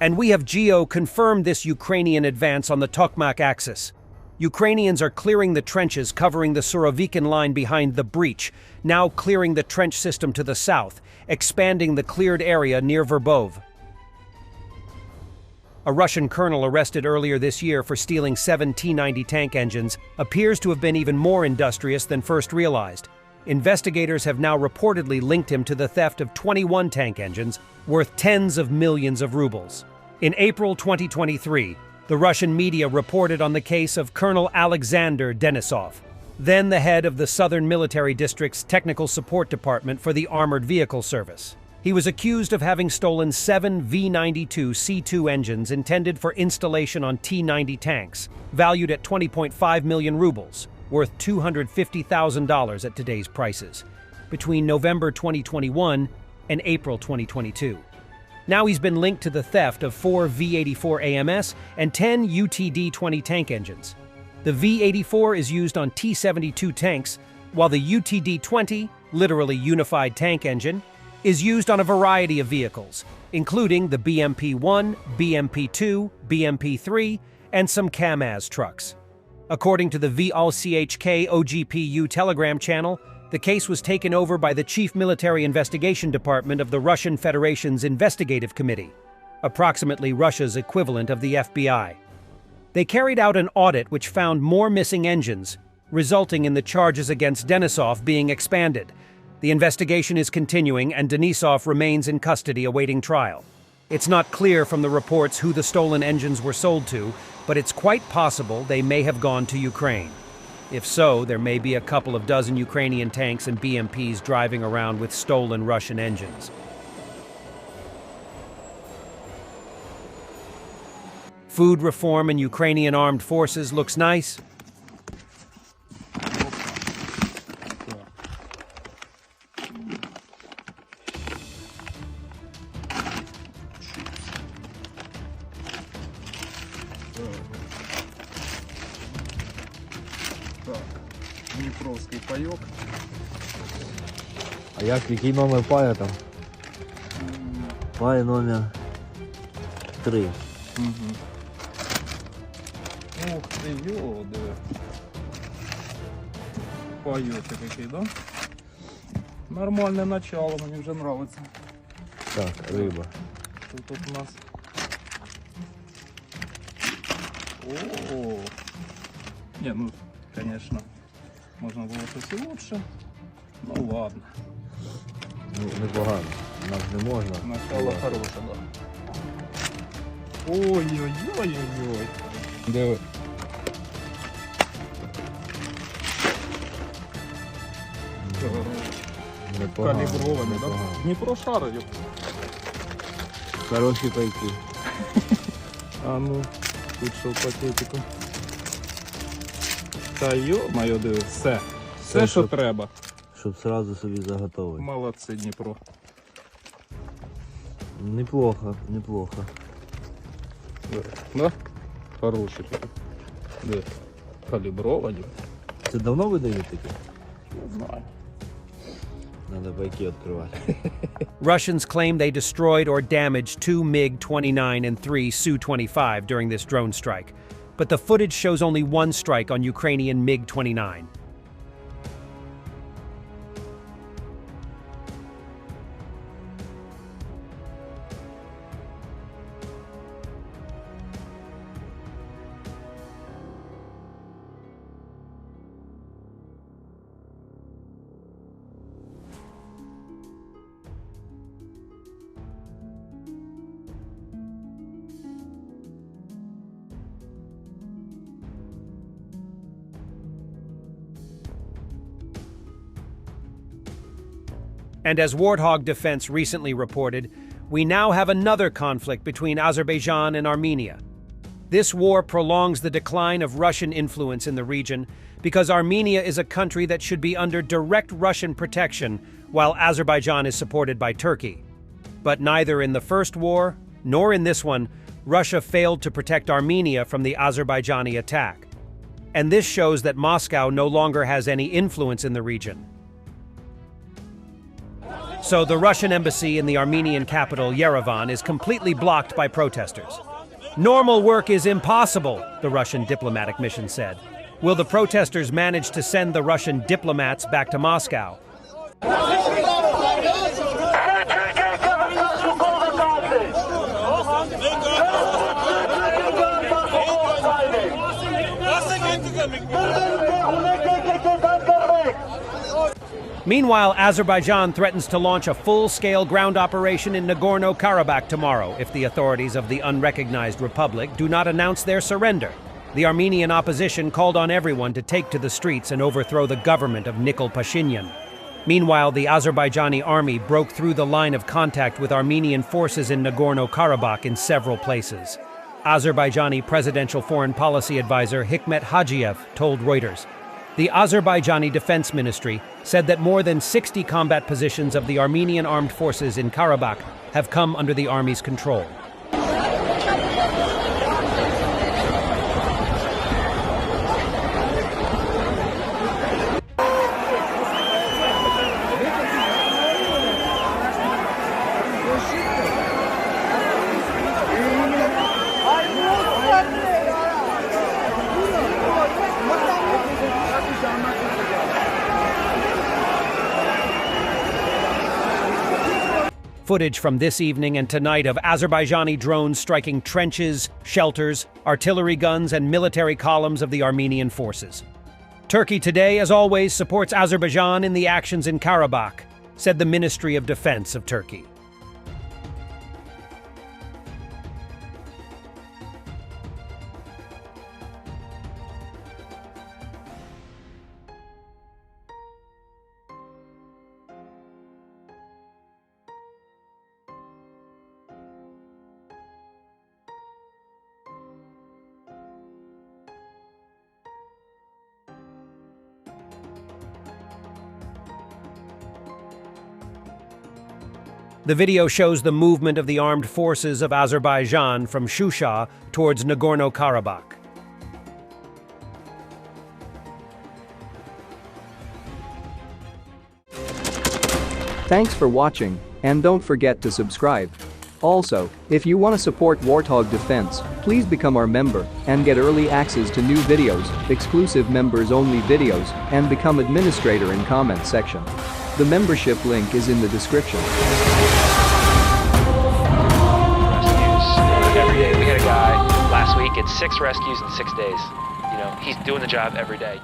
And we have confirmed this Ukrainian advance on the Tokmak axis. Ukrainians are clearing the trenches covering the Surovikin line behind the breach, now clearing the trench system to the south, expanding the cleared area near Verbov. A Russian colonel arrested earlier this year for stealing 7 T-90 tank engines appears to have been even more industrious than first realized. Investigators have now reportedly linked him to the theft of 21 tank engines worth tens of millions of rubles. In April 2023, the Russian media reported on the case of Colonel Alexander Denisov, then the head of the Southern Military District's Technical Support Department for the Armored Vehicle Service. He was accused of having stolen 7 V-92C2 engines intended for installation on T-90 tanks, valued at 20.5 million rubles, worth $250,000 at today's prices, between November 2021 and April 2022. Now he's been linked to the theft of 4 V-84 AMS and 10 UTD-20 tank engines. The V-84 is used on T-72 tanks, while the UTD-20, literally Unified Tank Engine, is used on a variety of vehicles, including the BMP-1, BMP-2, BMP-3, and some KAMAZ trucks. According to the VLCHK OGPU Telegram channel, the case was taken over by the Chief Military Investigation Department of the Russian Federation's Investigative Committee, approximately Russia's equivalent of the FBI. They carried out an audit which found more missing engines, resulting in the charges against Denisov being expanded. The investigation is continuing, and Denisov remains in custody awaiting trial. It's not clear from the reports who the stolen engines were sold to, but it's quite possible they may have gone to Ukraine. If so, there may be a couple of dozen Ukrainian tanks and BMPs driving around with stolen Russian engines. Food reform in Ukrainian armed forces looks nice. Дніпровський пайок. А який номер пая там? Пай номер 3. Угу. Ух ти, диви. Пайочок який, да? Нормальне начало, мені вже нравиться. Так, риба. Що тут у нас? О, не, ну, конечно, можно было щось і лучше. Ну ладно. Ну, непогано. Нам не можна. Начало хороше, да. Ой-ой-ой-ой-ой. Диви. Непогано. Калібровані, да? Дніпро шарить. Хороші пайки. А ну, тут що в пакетику. Та йо-моє, диви, все. Все, що треба. Щоб одразу собі заготовити. Молодці, Дніпро. Неплохо, неплохо. Да? Хороші такі. Диви. Калібровані. Це давно видають таке? Не знаю. Надо пайки відкривати. Russians claim they destroyed or damaged 2 MiG-29 and 3 Su-25 during this drone strike, but the footage shows only one strike on Ukrainian MiG-29. And as Warthog Defense recently reported, we now have another conflict between Azerbaijan and Armenia. This war prolongs the decline of Russian influence in the region because Armenia is a country that should be under direct Russian protection while Azerbaijan is supported by Turkey. But neither in the first war nor in this one, Russia failed to protect Armenia from the Azerbaijani attack. And this shows that Moscow no longer has any influence in the region. So the Russian embassy in the Armenian capital, Yerevan, is completely blocked by protesters. Normal work is impossible, the Russian diplomatic mission said. Will the protesters manage to send the Russian diplomats back to Moscow? Meanwhile, Azerbaijan threatens to launch a full-scale ground operation in Nagorno-Karabakh tomorrow if the authorities of the unrecognized republic do not announce their surrender. The Armenian opposition called on everyone to take to the streets and overthrow the government of Nikol Pashinyan. Meanwhile, the Azerbaijani army broke through the line of contact with Armenian forces in Nagorno-Karabakh in several places. Azerbaijani presidential foreign policy advisor Hikmet Hajiev told Reuters. The Azerbaijani Defense Ministry said that more than 60 combat positions of the Armenian armed forces in Karabakh have come under the army's control. Footage from this evening and tonight of Azerbaijani drones striking trenches, shelters, artillery guns, and military columns of the Armenian forces. Turkey today, as always, supports Azerbaijan in the actions in Karabakh, said the Ministry of Defense of Turkey. The video shows the movement of the armed forces of Azerbaijan from Shusha towards Nagorno-Karabakh. Thanks for watching, and don't forget to subscribe. Also, if you want to support Warthog Defense, please become our member and get early access to new videos, exclusive members-only videos, and become administrator in comment section. The membership link is in the description. Every day. We had a guy last week, it's 6 rescues in 6 days. You know, he's doing the job every day.